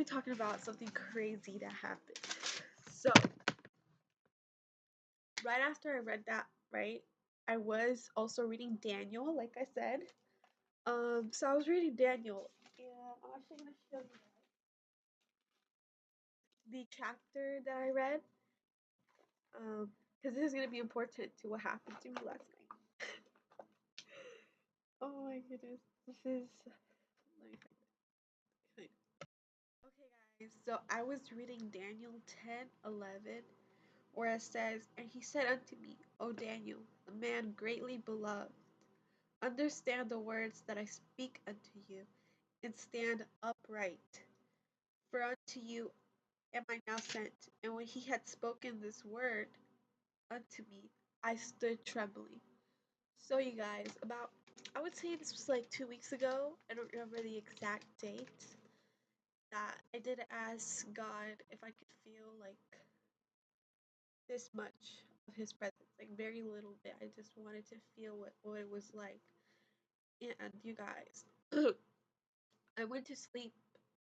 talking about something crazy that happened. So, right after I read that, right, I was also reading Daniel, like I said. So I was reading Daniel, and I'm actually gonna show you the chapter that I read, because this is gonna be important to what happened to me last night. Oh my goodness, this is. Let me find it. Okay, guys. So I was reading Daniel 10:11, where it says, "And he said unto me, O Daniel, a man greatly beloved, understand the words that I speak unto you, and stand upright. For unto you am I now sent." And when he had spoken this word unto me, I stood trembling. So, you guys, I would say this was like 2 weeks ago. I don't remember the exact date. That I did ask God if I could feel like this much of His presence, like very little bit. I just wanted to feel what it was like. And you guys, I went to sleep,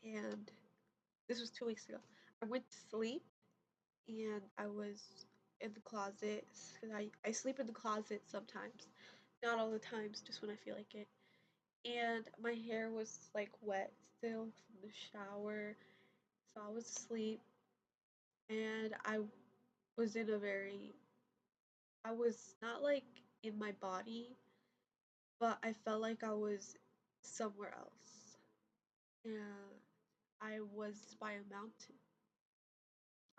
and this was 2 weeks ago. I went to sleep, and I was in the closet because I sleep in the closet sometimes, not all the times, just when I feel like it. And my hair was like wet still from the shower, so I was asleep, and was in a very, I was not like in my body, but I felt like I was somewhere else. And I was by a mountain.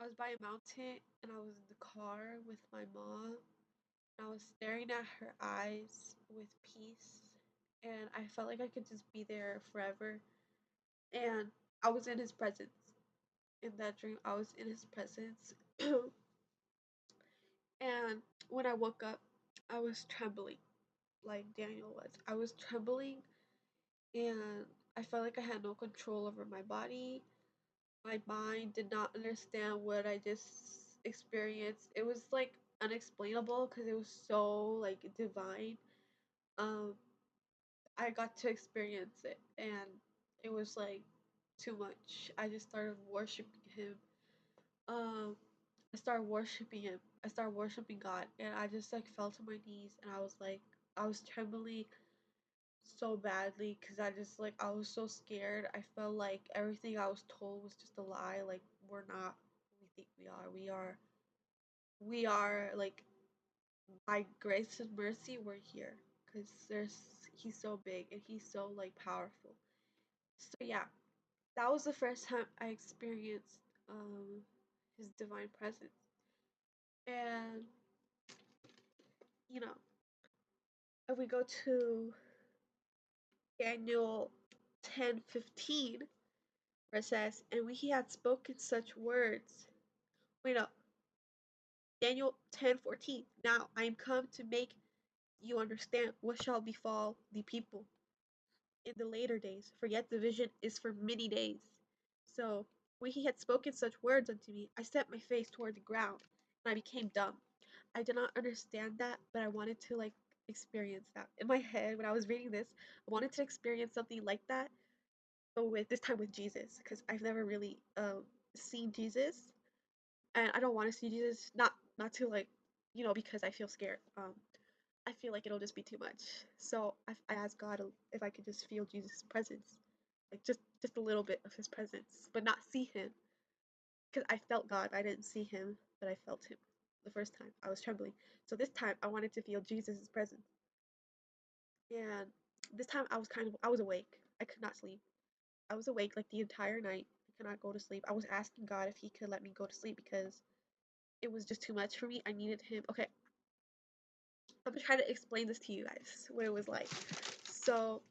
I was by a mountain, and I was in the car with my mom. I was staring at her eyes with peace, and I felt like I could just be there forever. And I was in his presence. In that dream, I was in his presence. And when I woke up, I was trembling like Daniel was. I was trembling, and I felt like I had no control over my body. My mind did not understand what I just experienced. It was like unexplainable because it was so like divine. Um, I got to experience it, and it was like too much. I just started worshiping him. Um, I started worshiping him. I started worshiping God, and I just like fell to my knees, and I was like, I was trembling so badly because I was so scared. I felt like everything I was told was just a lie. Like we're not who we think we are. We are like by grace and mercy we're here because there's he's so big and he's so like powerful. So yeah, that was the first time I experienced his divine presence. And you know, if we go to Daniel 10:15, where it says, "And when he had spoken such words," wait no, Daniel 10:14, "Now I am come to make you understand what shall befall the people in the later days, for yet the vision is for many days." So when he had spoken such words unto me, I set my face toward the ground, and I became dumb. I did not understand that, but I wanted to like experience that. In my head, when I was reading this, I wanted to experience something like that, but with this time with Jesus, because I've never really seen Jesus, and I don't want to see Jesus. Not to like, because I feel scared. I feel like it'll just be too much. So I asked God if I could just feel Jesus' presence, like just a little bit of His presence, but not see Him, because I felt God. I didn't see Him, but I felt Him. The first time I was trembling. So this time I wanted to feel Jesus' presence, and this time I was awake. I could not sleep. I was awake like the entire night. I could not go to sleep. I was asking God if He could let me go to sleep because it was just too much for me. I needed Him. Okay, I'm gonna try to explain this to you guys what it was like. So,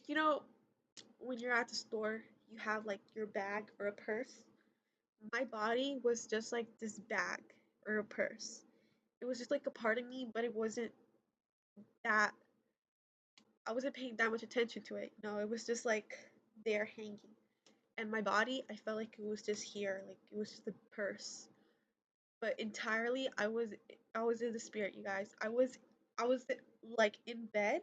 when you're at the store, you have like your bag or a purse. My body was just like this bag or a purse. It was just like a part of me, but it wasn't that, I wasn't paying that much attention to it. No, it was just like there hanging. And my body, I felt like it was just here, like it was just a purse. But entirely, I was in the spirit, you guys. I was like in bed.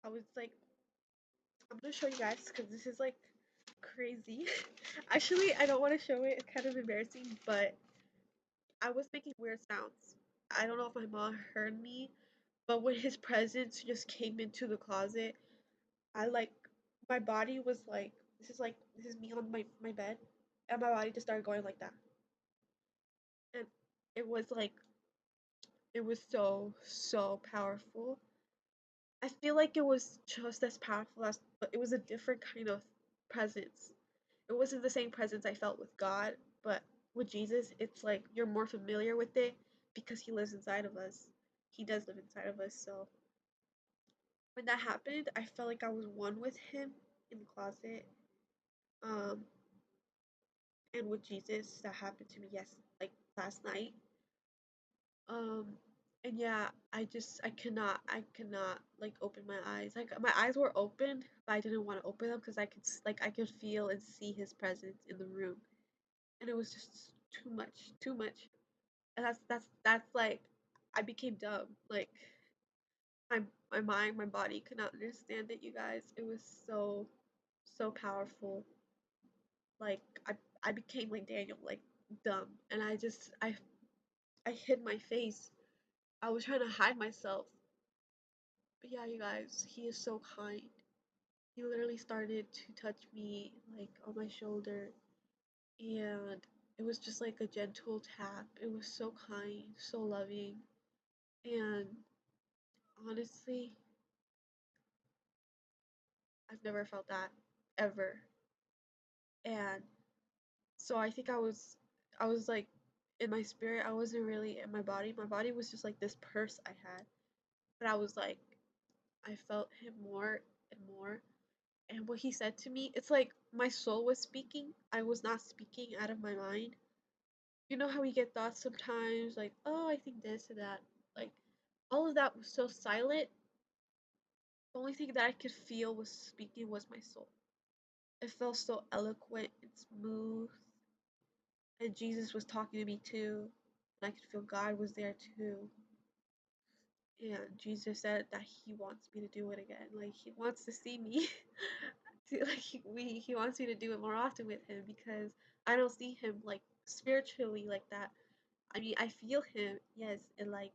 I was like, I'm gonna show you guys because this is like crazy. Actually, I don't want to show it. It's kind of embarrassing, but I was making weird sounds. I don't know if my mom heard me, but when his presence just came into the closet, I like my body was like this is me on my bed, and my body just started going like that, and it was like it was so powerful. I feel like it was just as powerful as, but it was a different kind of presence. It wasn't the same presence I felt with God, but with Jesus, it's like you're more familiar with it because He lives inside of us. He does live inside of us. So when that happened, I felt like I was one with Him in the closet. Um, and with Jesus, that happened to me, yes, like last night. Um, and yeah, I cannot like open my eyes. Like my eyes were open, but I didn't want to open them because I could feel and see His presence in the room, and it was just too much, too much. And that's like I became dumb. Like my my mind, my body could not understand it, you guys. It was so powerful. Like I became like Daniel, like dumb. And I hid my face. I was trying to hide myself. But yeah, you guys, he is so kind. He literally started to touch me like on my shoulder, and it was just like a gentle tap. It was so kind, so loving. And honestly, I've never felt that ever. And so I was like in my spirit, I wasn't really in my body. My body was just like this purse I had. But I was like I felt him more and more. And what he said to me, it's like my soul was speaking. I was not speaking out of my mind. You know how we get thoughts sometimes like, "Oh, I think this or that." Like all of that was so silent. The only thing that I could feel was speaking was my soul. It felt so eloquent and smooth, and Jesus was talking to me too, and I could feel God was there too. And Jesus said that He wants me to do it again. Like He wants to see me. Like He wants me to do it more often with Him because I don't see Him like spiritually like that. I mean, I feel Him, yes, and like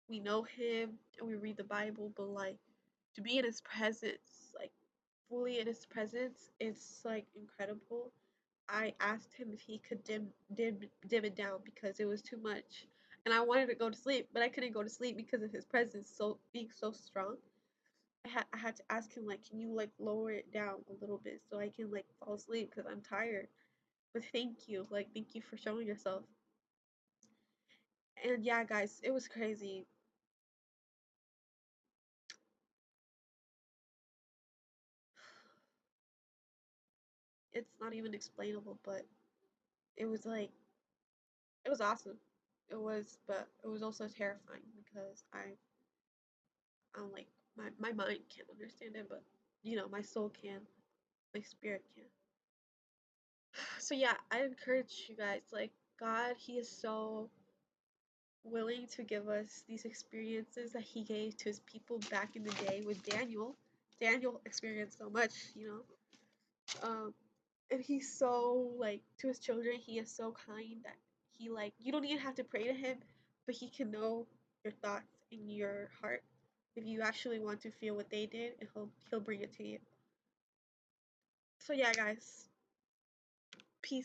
we know Him and we read the Bible, but like to be in His presence, like fully in His presence, it's like incredible. I asked him if he could dim it down because it was too much, and I wanted to go to sleep, but I couldn't go to sleep because of his presence so being so strong. I had to ask him like, can you like lower it down a little bit so I can like fall asleep because I'm tired. But thank you for showing yourself. And yeah, guys, it was crazy. It's not even explainable, but it was like it was awesome. It was, but it was also terrifying because I'm like my mind can't understand it, but my soul can, my spirit can. So yeah, I encourage you guys, like God, He is so willing to give us these experiences that He gave to His people back in the day with Daniel. Daniel experienced so much, and He's so like to His children. He is so kind that He like you don't even have to pray to Him, but He can know your thoughts in your heart. If you actually want to feel what they did, and He'll bring it to you. So yeah, guys,